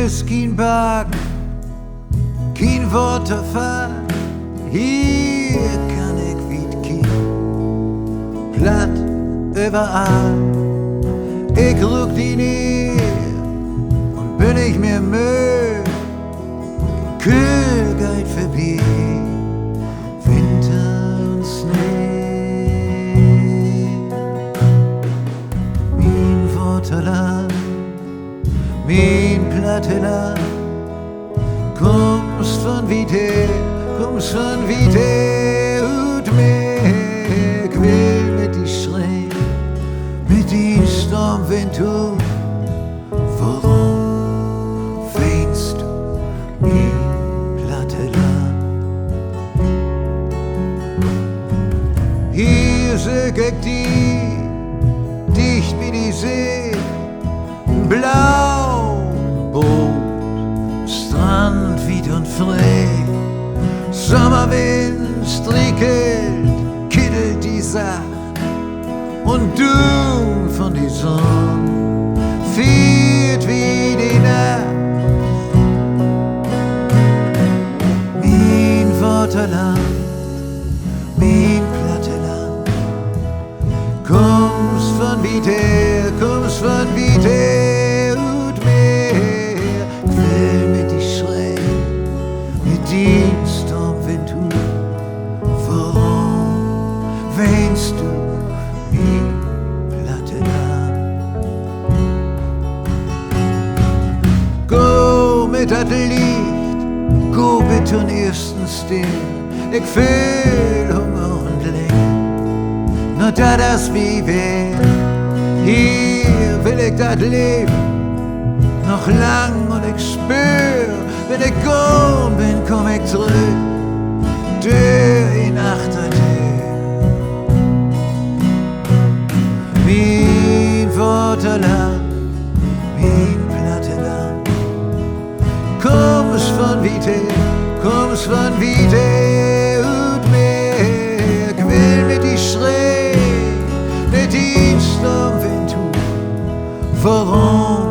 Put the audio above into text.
ist kein Berg, kein Waterfall. Hier kann ich weit gehen, platt überall. Ich rück die näher und bin ich mir müde. Kühl geht vorbei, Winter und Schnee. Mein Vaterland, mein Platteland, kommst von weit her, kommst von weit her und mir. Ich will mit die Schrei, mit die Sturmwind tun. Warum weinst du, mein Platteland? Hier säg ich die, dicht wie die See, blau, Boot, Strand, weit und frei. Sommerwind strickelt, kittelt die Sacht und du von die Sonne fährt wie die Nacht. Mein Vaterland, mein Platteland, kommst von weit her, kommst von weit her und mehr. Ich will mit die Schrei, mit die Sturmwind tun. Warum weinst du, mein Platteland? Go mit dat Licht, go bitte den ersten Stil. Ich fühl Hunger und Leer, nur da das wie wär. Hier will ich dat Leben noch lang und ich spür, wenn ich gone bin, komm ich zurück, Tür in achter Tür. Mein Vaterland, mein Platteland, kommst von weit her, kommst von weit her und mehr. Ich will mit die Schrei, mit die Sturmwind tun. Warum